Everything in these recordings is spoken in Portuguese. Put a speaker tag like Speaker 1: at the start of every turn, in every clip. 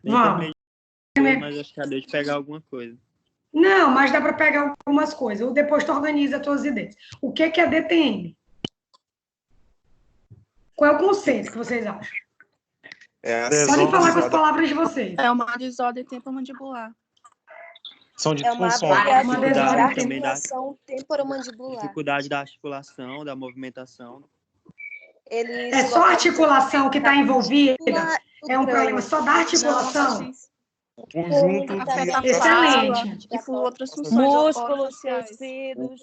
Speaker 1: Nem
Speaker 2: Vamos.
Speaker 1: terminei, mas acho que já deu de pegar alguma coisa.
Speaker 2: Não, mas dá para pegar algumas coisas. Ou depois tu organiza as tuas ideias. O que é DTM? Qual é o conceito que vocês acham? Podem falar com as palavras de vocês.
Speaker 3: É uma desordem temporomandibular.
Speaker 4: São de
Speaker 5: uma
Speaker 4: funções.
Speaker 1: Dificuldade também da
Speaker 5: articulação temporomandibular.
Speaker 1: dificuldade da articulação, da movimentação.
Speaker 5: Eles
Speaker 2: É só a articulação que está envolvida? É um problema só da
Speaker 3: Não,
Speaker 2: articulação?
Speaker 4: Conjunto
Speaker 3: afeta a
Speaker 4: de
Speaker 2: Excelente.
Speaker 3: e flui outras funções.
Speaker 5: músculos, tecidos.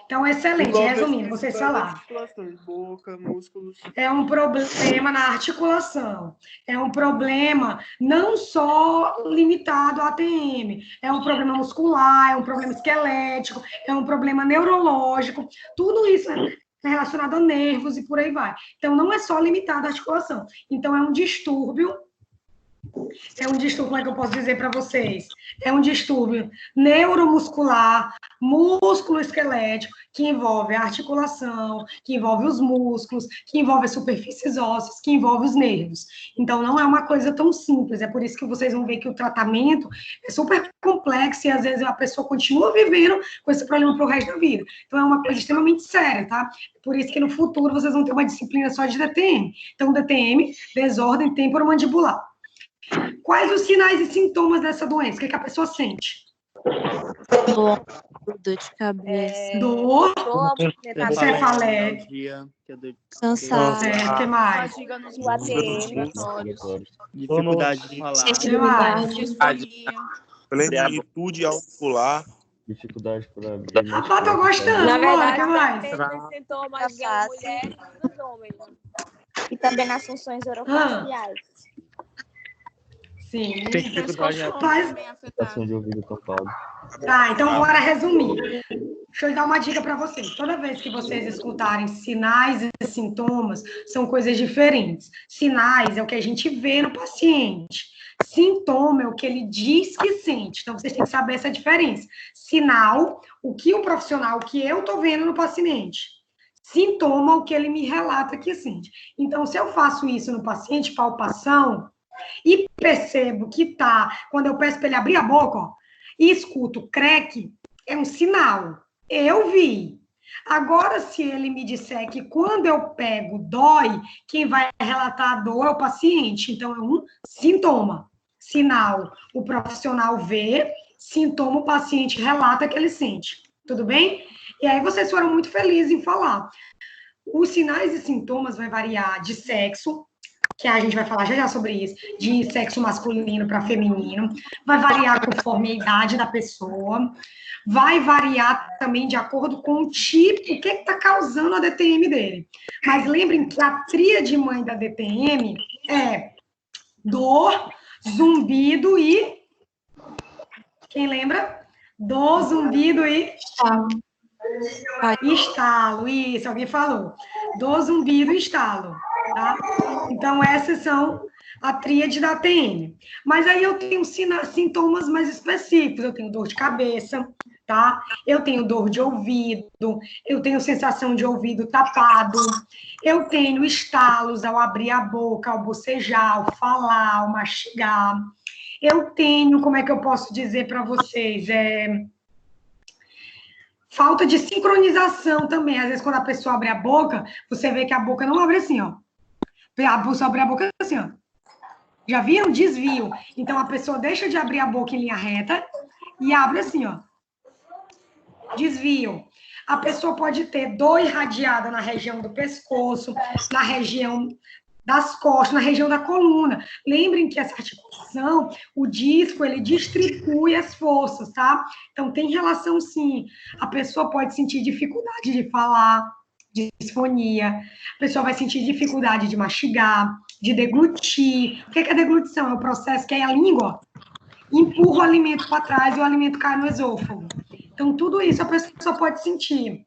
Speaker 2: Então, excelente. Resumindo, vocês falaram.
Speaker 1: Articulações, boca, músculos.
Speaker 2: É um problema na articulação. É um problema não só limitado à ATM. É um problema muscular, é um problema esquelético, é um problema neurológico. Tudo isso é relacionado a nervos e por aí vai. Então, não é só limitado à articulação. Então, é um distúrbio. Como é que eu posso dizer para vocês? É um distúrbio neuromuscular, músculo-esquelético, que envolve a articulação, que envolve os músculos, que envolve as superfícies ósseas, que envolve os nervos. Então, não é uma coisa tão simples. É por isso que vocês vão ver que o tratamento é super complexo e, às vezes, a pessoa continua vivendo com esse problema pro resto da vida. Então, é uma coisa extremamente séria, tá? Por isso que, no futuro, vocês vão ter uma disciplina só de DTM. Então, DTM, desordem temporomandibular. Quais os sinais e sintomas dessa doença? O que a pessoa sente?
Speaker 3: Dor de cabeça.
Speaker 2: Dor,
Speaker 1: Cefaleia,
Speaker 3: Cansaço.
Speaker 2: o que mais?
Speaker 3: Fadiga nos
Speaker 5: O ATM.
Speaker 1: dificuldade de falar,
Speaker 3: Disfonia.
Speaker 4: plenitude auricular.
Speaker 6: Dificuldade para abrir.
Speaker 2: Rapaz, tô gostando.
Speaker 5: Na
Speaker 2: Bora,
Speaker 5: verdade,
Speaker 2: que mais?
Speaker 5: tem sintomas de mulheres e dos homens. E também nas funções orofaciais.
Speaker 2: Sim.
Speaker 3: Mas... também
Speaker 6: Situação de ouvido tampado.
Speaker 2: Tá, então bora resumir. Deixa eu dar uma dica para vocês. Toda vez que vocês escutarem sinais e sintomas, são coisas diferentes. Sinais é o que a gente vê no paciente. Sintoma é o que ele diz que sente. Então, vocês têm que saber essa diferença. Sinal, o que o profissional, o que eu tô vendo no paciente. Sintoma, o que ele me relata que sente. Então, se eu faço isso no paciente, palpação, e percebo que quando eu peço para ele abrir a boca, ó, e escuto creque, é um sinal. Eu vi. Agora, se ele me disser que quando eu pego dói, quem vai relatar a dor é o paciente. Então, é um sintoma. Sinal, o profissional vê, sintoma, o paciente relata que ele sente. Tudo bem? E aí, vocês foram muito felizes em falar. Os sinais e sintomas vai variar de sexo, que a gente vai falar já sobre isso, de sexo masculino para feminino, vai variar conforme a idade da pessoa, vai variar também de acordo com o tipo, o que está causando a DTM dele. Mas lembrem que a tríade mãe da DTM é dor, zumbido e... Quem lembra? Dor, zumbido e... Estalo, isso, alguém falou. Dor, zumbido e estalo. Tá? Então, essas são a tríade da TM. Mas aí eu tenho sintomas mais específicos. Eu tenho dor de cabeça, tá? Eu tenho dor de ouvido, eu tenho sensação de ouvido tapado, eu tenho estalos ao abrir a boca, ao bocejar, ao falar, ao mastigar. Eu tenho, como é que eu posso dizer para vocês? Falta de sincronização também. Às vezes, quando a pessoa abre a boca, você vê que a boca não abre assim, ó. A pessoa abre a boca assim, ó. Já viram? Desvio. Então, a pessoa deixa de abrir a boca em linha reta e abre assim, ó. Desvio. A pessoa pode ter dor irradiada na região do pescoço, na região das costas, na região da coluna. Lembrem que essa articulação, o disco, ele distribui as forças, tá? Então, tem relação, sim. A pessoa pode sentir dificuldade de falar, disfonia, a pessoa vai sentir dificuldade de mastigar, de deglutir. O que é a deglutição? É o processo que a língua empurra o alimento para trás e o alimento cai no esôfago. Então, tudo isso a pessoa pode sentir.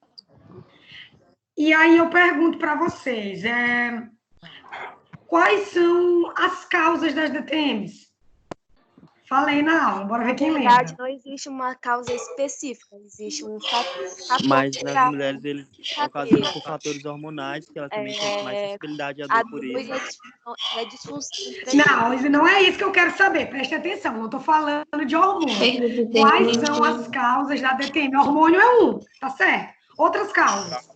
Speaker 2: E aí eu pergunto para vocês, quais são as causas das DTMs? Falei na aula, bora ver quem
Speaker 5: Na verdade,
Speaker 2: lembra.
Speaker 5: não existe uma causa específica, existe um fator
Speaker 1: Mas
Speaker 5: pra
Speaker 1: nas mulheres ele ocasiona por fatores hormonais, que ela também tem mais sensibilidade à
Speaker 5: a
Speaker 1: dor por
Speaker 5: dor
Speaker 1: isso.
Speaker 5: e a disfunção
Speaker 2: Não, não é isso que eu quero saber, preste atenção, não estou falando de hormônio. Quais são as causas da DTM? Hormônio é um, tá certo? Outras causas.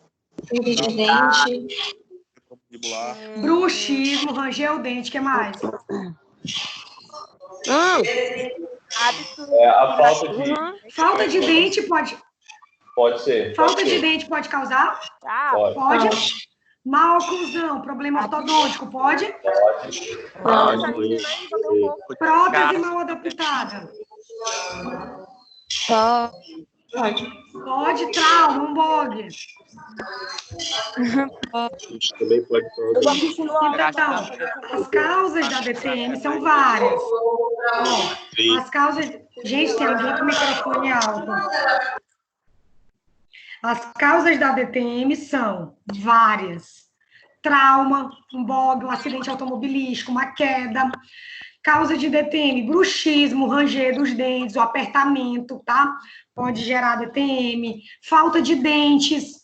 Speaker 4: Mandibular.
Speaker 2: Bruxismo, ranger o dente, o que mais?
Speaker 5: hábito.
Speaker 7: A falta de...
Speaker 2: Falta de dente pode...
Speaker 7: Pode ser.
Speaker 2: Falta de dente pode causar?
Speaker 7: Pode.
Speaker 2: Pode. Má oclusão, problema ortodôntico, pode? Prótese mal adaptada. Pode, trauma, um bog.
Speaker 6: Também pode causar.
Speaker 2: Então, as causas da DTM são várias. Ó, as causas... Gente, tem alguém com o microfone alto. As causas da DTM são várias. Trauma, um bog, um acidente automobilístico, uma queda. Causa de DTM, bruxismo, ranger dos dentes, o apertamento, tá? Pode gerar DTM. Falta de dentes,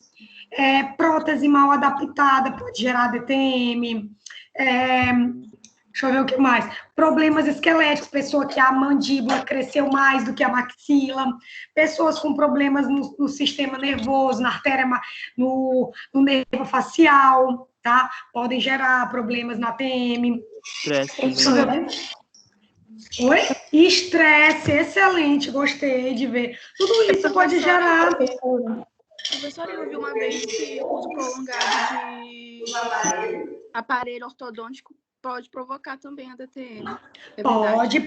Speaker 2: prótese mal adaptada, pode gerar DTM. Deixa eu ver o que mais. Problemas esqueléticos, pessoa que a mandíbula cresceu mais do que a maxila, pessoas com problemas no sistema nervoso, na artéria, no nervo facial, tá? Podem gerar problemas na TM.
Speaker 1: Estresse também.
Speaker 2: Oi? Estresse, excelente, gostei de ver. Tudo isso pode gerar.
Speaker 8: Professora, eu vi uma vez que o uso prolongado de aparelho ortodôntico pode provocar também a DTM.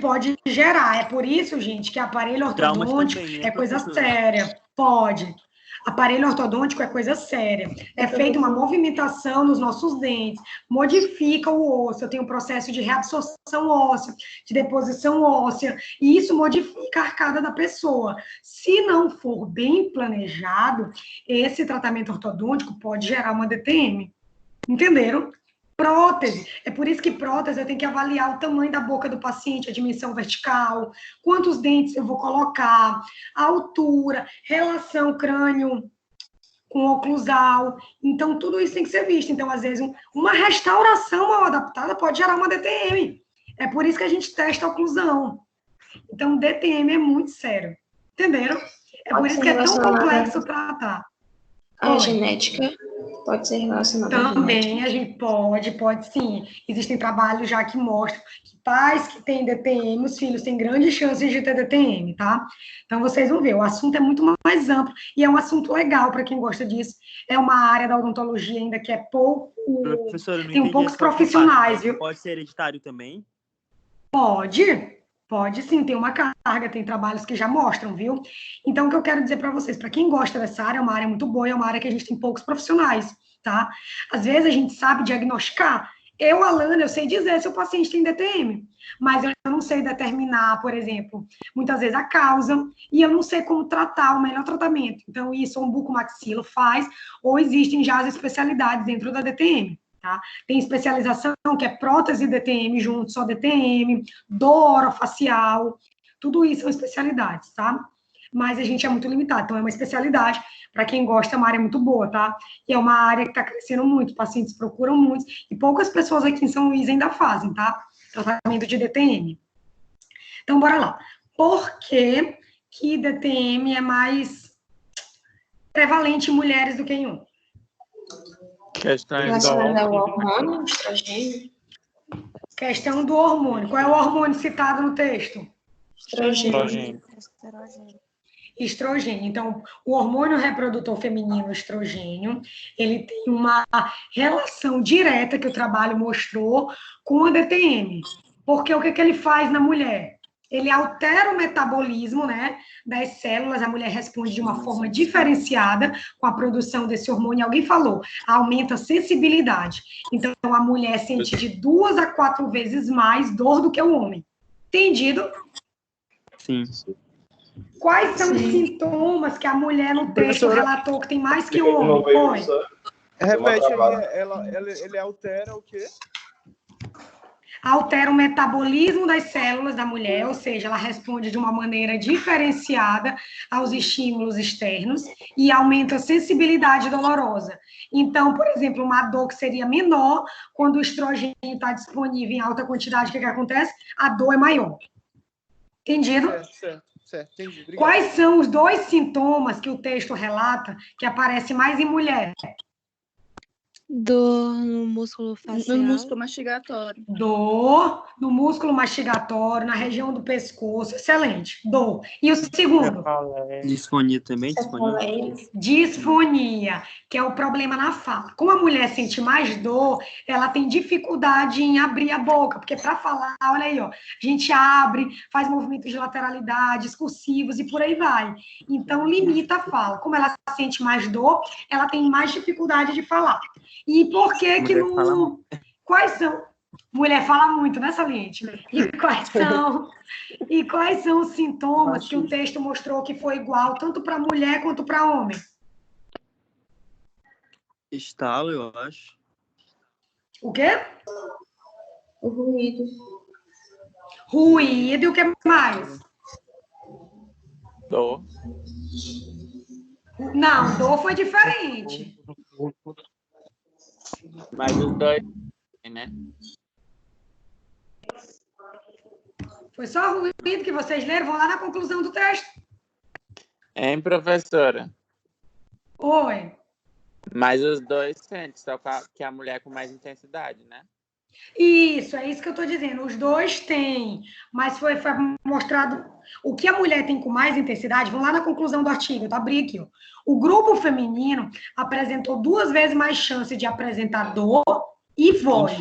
Speaker 2: Pode gerar. É por isso, gente, que aparelho ortodôntico
Speaker 1: também, né,
Speaker 2: é coisa séria. Pode. Aparelho ortodôntico é coisa séria. É feita uma movimentação nos nossos dentes, modifica o osso. Eu tenho um processo de reabsorção óssea, de deposição óssea, e isso modifica a arcada da pessoa. Se não for bem planejado, esse tratamento ortodôntico pode gerar uma DTM. Entenderam? Prótese. É por isso que prótese eu tenho que avaliar o tamanho da boca do paciente, a dimensão vertical, quantos dentes eu vou colocar, a altura, relação crânio com oclusal. Então, tudo isso tem que ser visto. Então, às vezes, uma restauração mal adaptada pode gerar uma DTM. É por isso que a gente testa a oclusão. Então, DTM é muito sério. Entenderam? É por isso que é tão complexo tratar.
Speaker 9: A genética pode ser relacionada
Speaker 2: também, a gente pode sim. Existem trabalhos já que mostram que pais que têm DTM, os filhos têm grandes chances de ter DTM, tá? Então, vocês vão ver, o assunto é muito mais amplo e é um assunto legal para quem gosta disso. É uma área da odontologia ainda que é pouco... Tem poucos profissionais, viu?
Speaker 1: Pode ser hereditário também?
Speaker 2: Pode sim, tem uma carga, tem trabalhos que já mostram, viu? Então, o que eu quero dizer para vocês, para quem gosta dessa área, é uma área muito boa, é uma área que a gente tem poucos profissionais, tá? Às vezes a gente sabe diagnosticar. Eu, Alana, eu sei dizer se o paciente tem DTM, mas eu não sei determinar, por exemplo, muitas vezes a causa, e eu não sei como tratar o melhor tratamento. Então, isso um bucomaxilo faz, ou existem já as especialidades dentro da DTM. Tá? Tem especialização que é prótese e DTM junto, só DTM, dor orofacial, tudo isso são especialidades, tá? Mas a gente é muito limitado, então é uma especialidade, para quem gosta, é uma área muito boa, tá? E é uma área que está crescendo muito, pacientes procuram muito, e poucas pessoas aqui em São Luís ainda fazem, tá? Tratamento de DTM. Então, bora lá. Por que DTM é mais prevalente em mulheres do que em homens?
Speaker 9: Relacionada ao hormônio, estrogênio.
Speaker 2: Questão do hormônio. Qual é o hormônio citado no texto?
Speaker 9: Estrogênio.
Speaker 2: Estrogênio. Então, o hormônio reprodutor feminino, estrogênio, ele tem uma relação direta que o trabalho mostrou com a DTM. Porque o que ele faz na mulher? Ele altera o metabolismo, né, das células, a mulher responde de uma forma diferenciada com a produção desse hormônio. Alguém falou, aumenta a sensibilidade. Então, a mulher sente de 2 a 4 vezes mais dor do que o homem. Entendido?
Speaker 1: Sim.
Speaker 2: Quais são os sintomas que a mulher no texto relatou que tem mais que o homem? Põe.
Speaker 4: Repete aí, ele altera o quê?
Speaker 2: altera o metabolismo das células da mulher, ou seja, ela responde de uma maneira diferenciada aos estímulos externos e aumenta a sensibilidade dolorosa. Então, por exemplo, uma dor que seria menor, quando o estrogênio está disponível em alta quantidade, o que acontece? A dor é maior. Entendido?
Speaker 1: Certo, entendi. Obrigado.
Speaker 2: Quais são os 2 sintomas que o texto relata que aparecem mais em mulher?
Speaker 3: Dor no músculo facial.
Speaker 8: No músculo mastigatório.
Speaker 2: Dor no músculo mastigatório, na região do pescoço. Excelente. Dor. E o segundo?
Speaker 1: Disfonia também?
Speaker 2: Disfonia, que é o problema na fala. Como a mulher sente mais dor, ela tem dificuldade em abrir a boca, porque para falar, olha aí, ó, a gente abre, faz movimentos de lateralidade, excursivos e por aí vai. Então, limita a fala. Como ela sente mais dor, ela tem mais dificuldade de falar. E por que que no... Quais são... Mulher fala muito, né, Saliente? E quais são os sintomas que o texto mostrou que foi igual tanto para mulher quanto para homem?
Speaker 1: Estalo, eu acho.
Speaker 2: O quê?
Speaker 9: O ruído.
Speaker 2: Ruído e o que mais?
Speaker 10: Dor.
Speaker 2: Não, dor foi diferente.
Speaker 10: Mas os 2, né?
Speaker 2: Foi só ruído que vocês leram? Vão lá na conclusão do texto.
Speaker 10: Hein, professora?
Speaker 2: Oi.
Speaker 10: Mas os 2 sentem, só que a mulher com mais intensidade, né?
Speaker 2: Isso, é isso que eu estou dizendo. Os 2 têm, mas foi mostrado... O que a mulher tem com mais intensidade, vamos lá na conclusão do artigo, tá? Abri aqui, ó. O grupo feminino apresentou 2 vezes mais chance de apresentar dor e voz.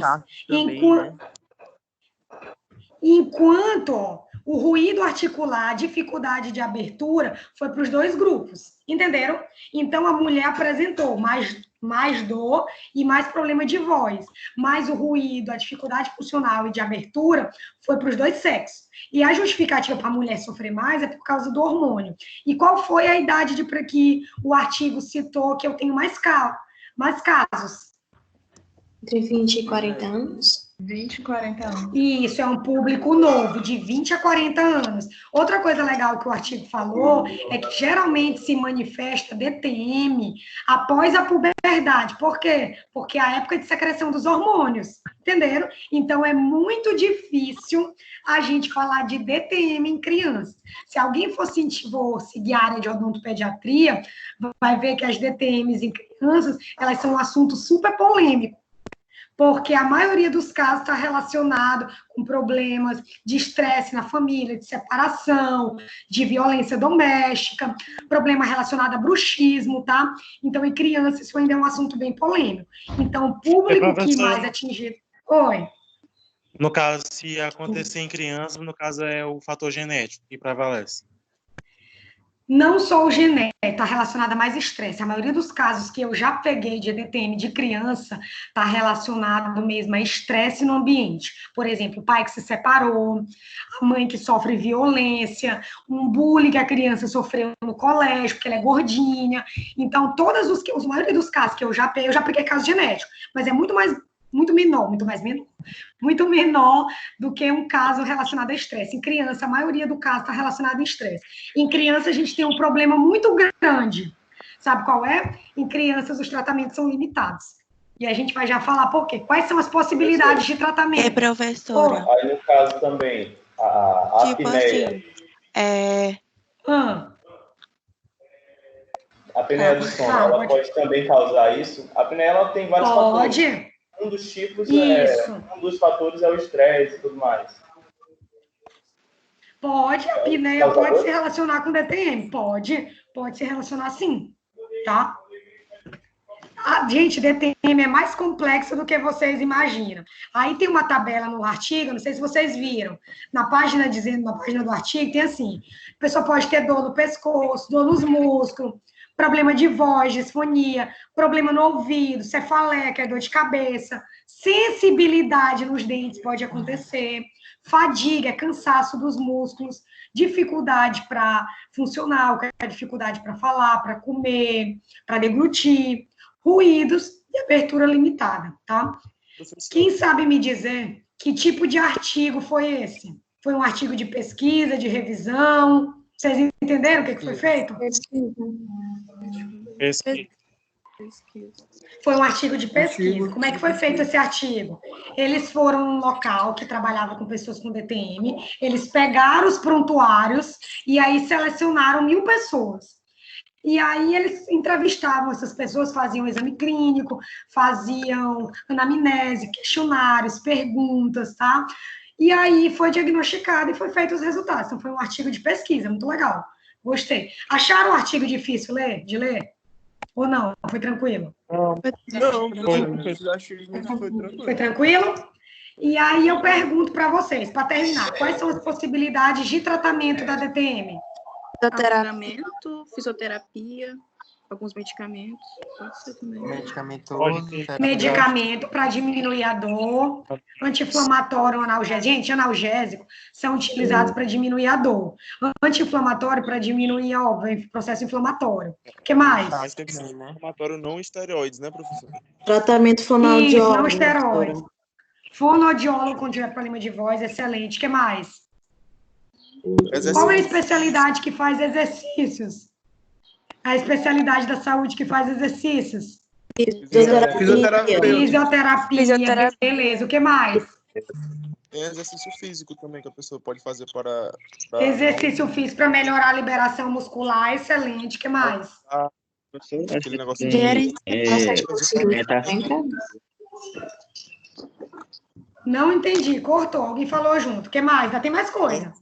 Speaker 2: Enquanto ó, o ruído articular, a dificuldade de abertura, foi para os 2 grupos. Entenderam? Então, a mulher apresentou mais dor e mais problema de voz. Mas o ruído, a dificuldade funcional e de abertura foi para os 2 sexos. E a justificativa para a mulher sofrer mais é por causa do hormônio. E qual foi a idade para que o artigo citou que eu tenho mais casos?
Speaker 9: Entre 20 e 40 anos.
Speaker 8: 20 e 40 anos.
Speaker 2: Isso, é um público novo, de 20 a 40 anos. Outra coisa legal que o artigo falou é que geralmente se manifesta DTM após a puberdade. Por quê? Porque é a época de secreção dos hormônios, entenderam? Então, é muito difícil a gente falar de DTM em crianças. Se alguém for seguir a área de odontopediatria, vai ver que as DTMs em crianças, elas são um assunto super polêmico. Porque a maioria dos casos está relacionado com problemas de estresse na família, de separação, de violência doméstica, problema relacionado a bruxismo, tá? Então, em crianças, isso ainda é um assunto bem polêmico. Então, o público que mais atingido... Oi?
Speaker 4: No caso, se acontecer em crianças, no caso é o fator genético que prevalece.
Speaker 2: Não só o genético, está relacionado a mais estresse. A maioria dos casos que eu já peguei de EDTM de criança está relacionado mesmo a estresse no ambiente. Por exemplo, o pai que se separou, a mãe que sofre violência, um bullying que a criança sofreu no colégio, porque ela é gordinha. Então, a maioria dos casos que eu já peguei caso genético, mas é muito menor do que um caso relacionado a estresse. Em criança, a maioria do caso está relacionado a estresse. Em criança, a gente tem um problema muito grande. Sabe qual é? Em crianças, os tratamentos são limitados. E a gente vai já falar por quê. Quais são as possibilidades de tratamento?
Speaker 3: Professora.
Speaker 7: Aí, no caso também, a apneia. A apneia do sono, ela pode também causar isso? A apneia, ela tem vários fatores.
Speaker 2: Pode.
Speaker 7: Um dos tipos, um dos fatores é o estresse e tudo mais.
Speaker 2: Pode, a apneia pode se relacionar com DTM. Pode se relacionar sim, tá? Gente, DTM é mais complexo do que vocês imaginam. Aí tem uma tabela no artigo, não sei se vocês viram, na página do artigo, tem assim, a pessoa pode ter dor no pescoço, dor nos músculos, problema de voz, disfonia, problema no ouvido, cefaleia, que é dor de cabeça, sensibilidade nos dentes pode acontecer, fadiga, cansaço dos músculos, dificuldade para funcionar, dificuldade para falar, para comer, para deglutir, ruídos e abertura limitada, tá? Quem sabe me dizer... Que tipo de artigo foi esse? Foi um artigo de pesquisa, de revisão? Vocês entenderam o que foi feito?
Speaker 4: Pesquisa.
Speaker 2: Foi um artigo de pesquisa. Como é que foi feito esse artigo? Eles foram num local que trabalhava com pessoas com DTM, eles pegaram os prontuários e aí selecionaram 1.000 pessoas. E aí eles entrevistavam essas pessoas, faziam exame clínico, faziam anamnese, questionários, perguntas, tá? E aí foi diagnosticado e foi feito os resultados. Então foi um artigo de pesquisa, muito legal. Gostei. Acharam o artigo difícil de ler? Ou não? Foi tranquilo?
Speaker 1: Eu achei que foi tranquilo.
Speaker 2: Foi tranquilo? E aí eu pergunto para vocês, para terminar, quais são as possibilidades de tratamento da DTM?
Speaker 8: Tratamento, fisioterapia, alguns medicamentos. Pode ser também.
Speaker 2: Medicamento para diminuir a dor, anti-inflamatório, analgésico. Gente, analgésico são utilizados para diminuir a dor. Anti-inflamatório para diminuir, óbvio, o processo inflamatório. O que mais?
Speaker 1: Mas tem que ser inflamatório não esteroides, né, professor?
Speaker 9: Tratamento
Speaker 2: Isso,
Speaker 9: fonoaudiólogo.
Speaker 2: não esteroides. Fonoaudiólogo quando tiver problema de voz, excelente. O que mais? Qual é a especialidade que faz exercícios? A especialidade da saúde que faz exercícios? Fisioterapia. Beleza. O que mais?
Speaker 1: Tem exercício físico também que a pessoa pode fazer para
Speaker 2: Exercício físico para melhorar a liberação muscular. Excelente. O que mais?
Speaker 1: aquele negócio
Speaker 2: Não entendi. Cortou. Alguém falou junto. O que mais? Ainda tem mais coisa.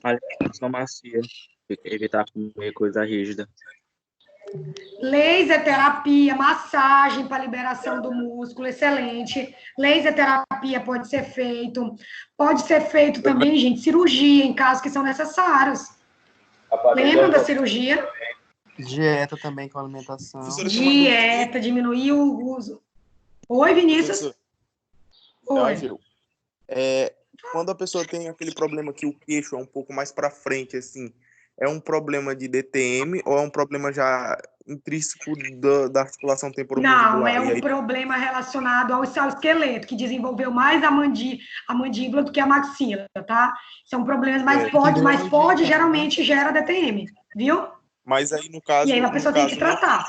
Speaker 10: Alimentação macia. Evitar comer coisa rígida.
Speaker 2: Laser terapia, massagem para liberação do músculo, excelente. Laser terapia pode ser feito. Pode ser feito também, gente, cirurgia em casos que são necessários. Lembram da cirurgia?
Speaker 11: Dieta também com alimentação.
Speaker 2: Dieta, diminuir o uso. Oi, Vinícius. Oi.
Speaker 1: Quando a pessoa tem aquele problema que o queixo é um pouco mais para frente, assim, é um problema de DTM ou é um problema já intrínseco da articulação temporomandibular?
Speaker 2: Não, é um problema relacionado ao esqueleto, que desenvolveu mais a mandíbula do que a maxila, tá? São problemas, mas pode, geralmente gera DTM, viu?
Speaker 1: Mas aí, no caso...
Speaker 2: E aí a pessoa tem que tratar.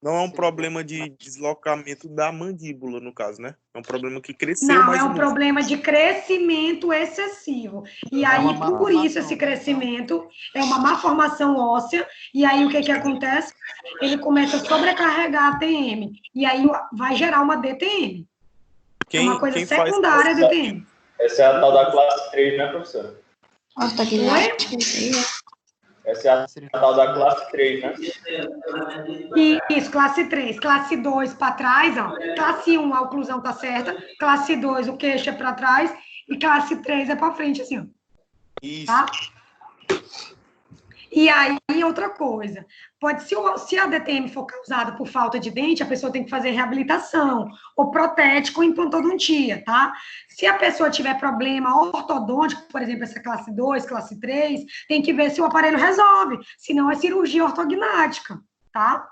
Speaker 1: Não é um problema de deslocamento da mandíbula, no caso, né? É um problema que cresceu
Speaker 2: mais. Não,
Speaker 1: mais
Speaker 2: é um problema de crescimento excessivo. E aí, por isso, esse crescimento é uma má formação óssea. E aí, o que acontece? Ele começa a sobrecarregar a TM. E aí, vai gerar uma DTM. É uma coisa secundária a DTM.
Speaker 7: Essa é a tal da classe 3, né, professora?
Speaker 9: Nossa, tá aqui.
Speaker 7: Essa é a tal da classe 3, né?
Speaker 2: Isso, classe 3. Classe 2 para trás, ó. Classe 1, a oclusão tá certa. Classe 2, o queixo é para trás. E classe 3 é para frente, assim, ó.
Speaker 1: Isso.
Speaker 2: Tá? E aí, outra coisa. Se a DTM for causada por falta de dente, a pessoa tem que fazer reabilitação, ou protético, ou implantodontia, tá? Se a pessoa tiver problema ortodôntico, por exemplo, essa classe 2, classe 3, tem que ver se o aparelho resolve, senão é cirurgia ortognática, tá?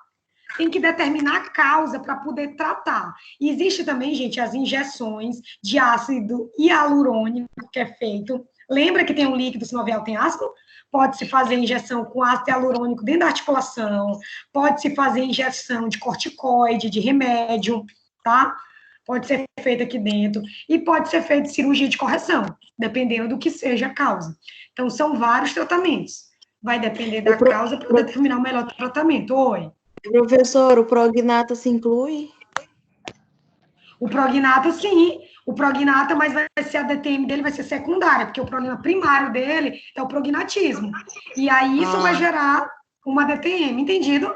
Speaker 2: Tem que determinar a causa para poder tratar. E existe também, gente, as injeções de ácido hialurônico que é feito. Lembra que tem um líquido sinovial tem ácido? Pode-se fazer injeção com ácido hialurônico dentro da articulação, pode-se fazer injeção de corticoide, de remédio, tá? Pode ser feito aqui dentro. E pode ser feita cirurgia de correção, dependendo do que seja a causa. Então, são vários tratamentos. Vai depender da causa para determinar o melhor tratamento. Oi.
Speaker 9: Professor, o prognato se inclui?
Speaker 2: O prognato, sim. O prognato, mas vai ser a DTM dele vai ser secundária, porque o problema primário dele é o prognatismo. E aí isso vai gerar uma DTM, entendido?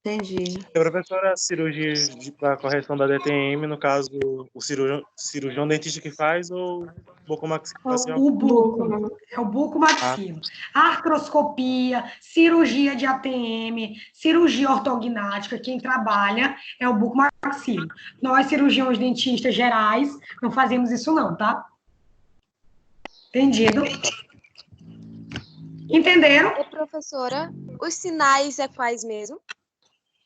Speaker 9: Entendi.
Speaker 4: Professora, a cirurgia para correção da DTM, no caso, o cirurgião dentista que faz ou bucomaxilar?
Speaker 2: O buco. É o bucomaxilo. Artroscopia, cirurgia de ATM, cirurgia ortognática, quem trabalha é o bucomaxilo. Nós, cirurgiões dentistas gerais, não fazemos isso não, tá? Entendido? Entenderam?
Speaker 5: Ô, professora, os sinais é quais mesmo?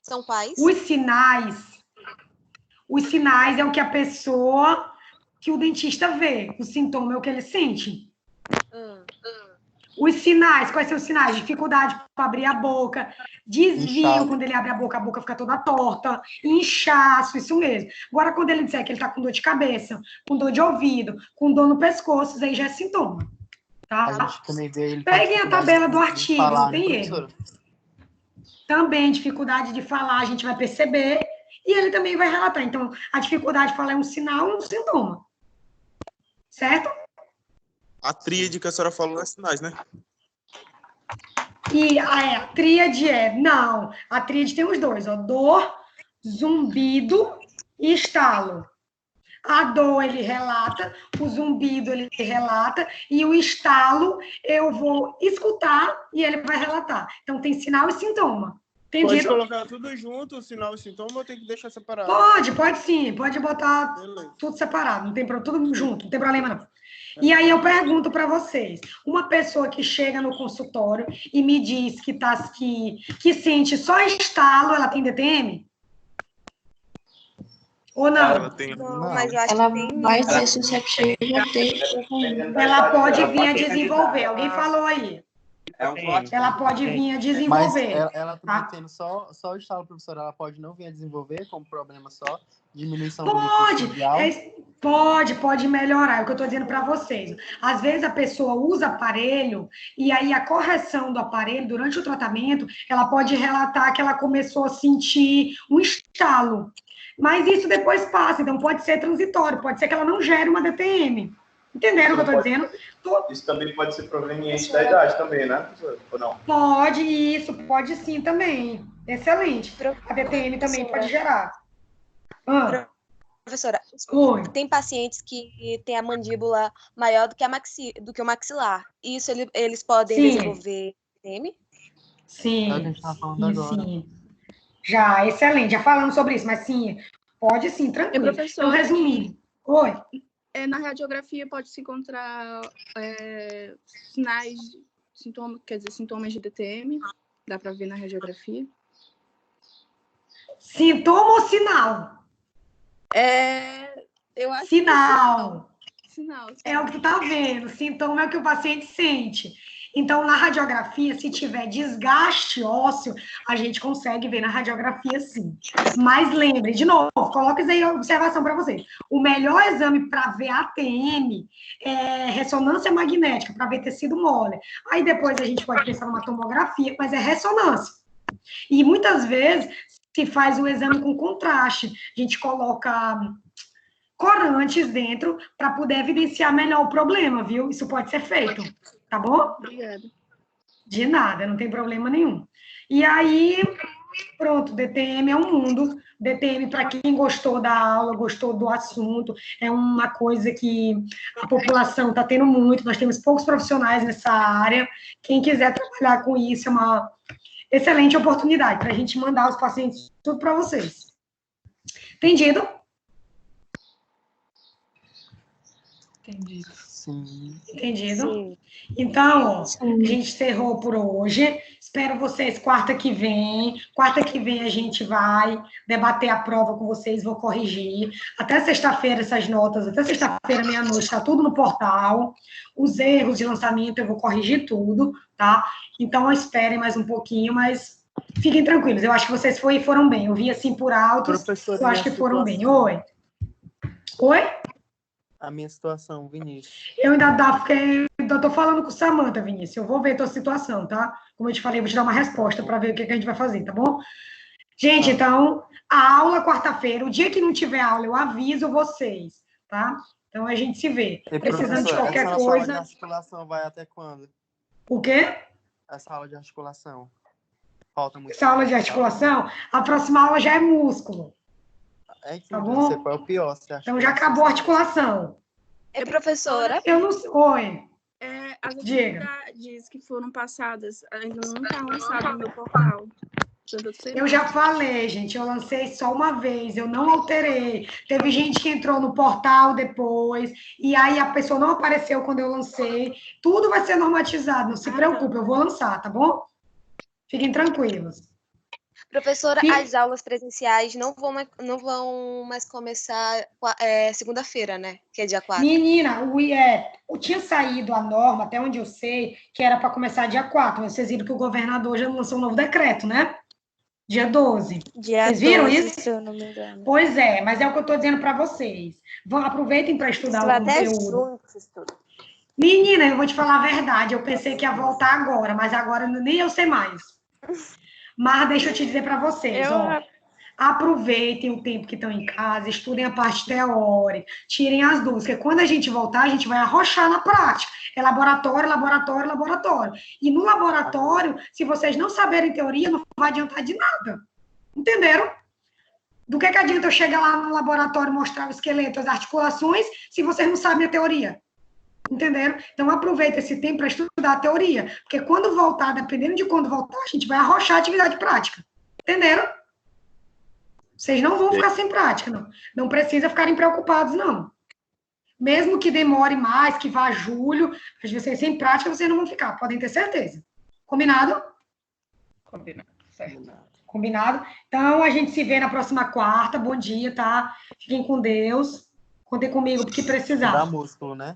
Speaker 5: São quais?
Speaker 2: Os Os sinais é o que a pessoa, que o dentista vê. O sintoma é o que ele sente. Os sinais, quais são os sinais? Dificuldade para abrir a boca, desvio,
Speaker 11: Inchado.
Speaker 2: quando ele abre a boca fica toda torta, inchaço, isso mesmo. Agora, quando ele disser que ele está com dor de cabeça, com dor de ouvido, com dor no pescoço, isso aí já é sintoma. Tá?
Speaker 11: A gente também vê ele.
Speaker 2: Peguem a tabela do artigo,
Speaker 11: falar,
Speaker 2: não tem
Speaker 11: né,
Speaker 2: erro.
Speaker 11: professora?
Speaker 2: Também dificuldade de falar, a gente vai perceber, e ele também vai relatar. Então, a dificuldade de falar é um sinal e um sintoma. Certo?
Speaker 1: A tríade que a senhora falou é sinais, né?
Speaker 2: E a tríade não, a tríade tem os dois, ó, dor, zumbido e estalo. A dor ele relata, o zumbido ele relata, e o estalo eu vou escutar e ele vai relatar. Então, tem sinal e sintoma. Entendido?
Speaker 12: Pode colocar tudo junto, o sinal e sintoma, ou tem que deixar separado?
Speaker 2: Pode sim, pode botar tudo separado, não tem tudo junto, não tem problema não. E aí eu pergunto para vocês, uma pessoa que chega no consultório e me diz que sente só estalo, ela tem DTM? Ou não?
Speaker 1: Ela tem.
Speaker 5: Não, mas eu acho
Speaker 9: Ela
Speaker 5: que tem.
Speaker 9: vai ser suscetível a ter.
Speaker 2: Ela pode vir a desenvolver. Alguém falou aí.
Speaker 10: É um forte.
Speaker 2: Ela pode vir a
Speaker 11: Mas
Speaker 2: desenvolver.
Speaker 11: ela também tendo só o estalo, professora, ela pode não vir a desenvolver como problema só, diminuição do líquido tibial?
Speaker 2: Pode melhorar, é o que eu estou dizendo para vocês. Às vezes a pessoa usa aparelho e aí a correção do aparelho durante o tratamento, ela pode relatar que ela começou a sentir um estalo. Mas isso depois passa, então pode ser transitório, pode ser que ela não gere uma DTM. Entenderam o que eu estou dizendo?
Speaker 7: Isso também pode ser proveniente da idade também, né, professor? Ou não?
Speaker 2: Pode sim também. Excelente. A DTM também pode gerar.
Speaker 5: Professora,
Speaker 2: Oi.
Speaker 5: tem pacientes que têm a mandíbula maior do que o maxilar. Isso eles podem
Speaker 2: Sim.
Speaker 5: desenvolver DTM?
Speaker 2: Sim.
Speaker 11: É o que a gente tá falando agora.
Speaker 2: Sim. Já, excelente. Já falamos sobre isso, mas sim, pode sim, tranquilo.
Speaker 8: professor,
Speaker 2: Então, resumindo. Oi.
Speaker 8: Na radiografia pode-se encontrar sinais, sintomas de DTM. Dá para ver na radiografia?
Speaker 2: Sintoma ou sinal?
Speaker 8: Eu acho
Speaker 2: Sinal.
Speaker 8: Sinal.
Speaker 2: É o que tu tá vendo. Sintoma é o que o paciente sente. Então, na radiografia, se tiver desgaste ósseo, a gente consegue ver na radiografia, sim. Mas lembre, de novo, coloca isso aí a observação para vocês. O melhor exame para ver ATM é ressonância magnética, para ver tecido mole. Aí depois a gente pode pensar numa tomografia, mas é ressonância. E muitas vezes se faz o exame com contraste. A gente coloca corantes dentro para poder evidenciar melhor o problema, viu? Isso pode ser feito. Tá bom?
Speaker 8: Obrigada.
Speaker 2: De nada, não tem problema nenhum. E aí, pronto, DTM é um mundo. DTM, para quem gostou da aula, gostou do assunto, é uma coisa que a população está tendo muito. Nós temos poucos profissionais nessa área. Quem quiser trabalhar com isso, é uma excelente oportunidade para a gente mandar os pacientes tudo para vocês. Entendido?
Speaker 11: Entendido. Sim.
Speaker 2: Entendido?
Speaker 5: Sim.
Speaker 2: Então, ó, a gente encerrou por hoje. Espero vocês quarta que vem. Quarta que vem a gente vai debater a prova com vocês, vou corrigir. Até sexta-feira essas notas, até sexta-feira, meia-noite, está tudo no portal. Os erros de lançamento eu vou corrigir tudo, tá? Então, esperem mais um pouquinho, mas fiquem tranquilos. Eu acho que vocês foram bem. Eu vi assim por alto, eu acho que foram bem. Oi? Oi?
Speaker 11: A minha situação, Vinícius.
Speaker 2: Eu ainda tô falando com o Samanta, Vinícius. Eu vou ver a tua situação, tá? Como eu te falei, eu vou te dar uma resposta para ver o que a gente vai fazer, tá bom? Gente, então, a aula quarta-feira, o dia que não tiver aula, eu aviso vocês, tá? Então a gente se vê.
Speaker 11: E,
Speaker 2: Precisando de qualquer
Speaker 11: essa
Speaker 2: coisa.
Speaker 11: Essa aula de articulação vai até quando?
Speaker 2: O quê?
Speaker 11: Essa aula de articulação. Falta muito.
Speaker 2: Essa aula de articulação, a próxima aula já é músculo.
Speaker 11: Tá bom? Não sei qual é o pior. Você acha
Speaker 2: então já acabou a articulação.
Speaker 5: Professora?
Speaker 2: Eu não sei. Oi.
Speaker 8: As atividades que foram passadas ainda não estão lançadas no meu portal.
Speaker 2: Eu já falei, gente, eu lancei só uma vez, eu não alterei. Teve gente que entrou no portal depois, e aí a pessoa não apareceu quando eu lancei. Tudo vai ser normatizado, não se preocupe, eu vou lançar, tá bom? Fiquem tranquilos.
Speaker 13: Professora,
Speaker 2: E-
Speaker 13: as aulas presenciais não vão mais começar segunda-feira, né? Que é dia 4.
Speaker 2: Menina, tinha saído a norma, até onde eu sei, que era para começar dia 4. Mas vocês viram que o governador já lançou um novo decreto, né? Dia 12.
Speaker 3: Dia
Speaker 2: Vocês viram
Speaker 3: 12,
Speaker 2: isso?
Speaker 3: se eu não me engano.
Speaker 2: Pois é, mas é o que eu estou dizendo para vocês. Aproveitem para estudar
Speaker 5: Isso
Speaker 2: o
Speaker 5: vai até
Speaker 2: conteúdo.
Speaker 5: junho que você estuda.
Speaker 2: Menina, eu vou te falar a verdade. Eu pensei que ia voltar agora, mas agora nem eu sei mais. Mas deixa eu te dizer para vocês, ó. Aproveitem o tempo que estão em casa, estudem a parte teórica, tirem as dúvidas, porque quando a gente voltar, a gente vai arrochar na prática. É laboratório, laboratório, laboratório. E no laboratório, se vocês não saberem teoria, não vai adiantar de nada. Entenderam? Do que adianta eu chegar lá no laboratório e mostrar o esqueleto, as articulações, se vocês não sabem a teoria? Entenderam? Então, aproveita esse tempo para estudar a teoria, porque quando voltar, dependendo de quando voltar, a gente vai arrochar a atividade prática. Entenderam? Vocês não vão ficar sem prática, não. Não precisa ficarem preocupados, não. Mesmo que demore mais, que vá a julho, mas vocês sem prática, vocês não vão ficar, podem ter certeza. Combinado? Combinado, certo. Combinado? Então, a gente se vê na próxima quarta. Bom dia, tá? Fiquem com Deus. Contem comigo porque precisar.
Speaker 11: Estudar músculo, né?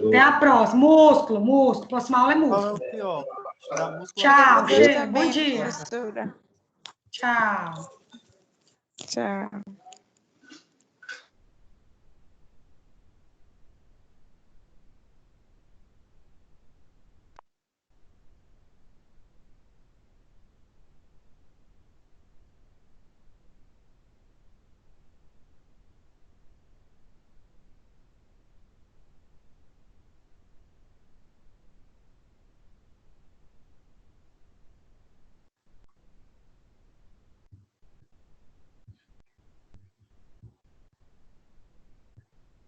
Speaker 2: Até a próxima. Músculo. Próxima aula é músculo.
Speaker 11: Qual é o pior? Estudar músculo.
Speaker 2: Tchau,
Speaker 3: Vocês
Speaker 2: gente. Bom
Speaker 3: também,
Speaker 2: dia.
Speaker 3: professora.
Speaker 2: Tchau.
Speaker 3: Tchau.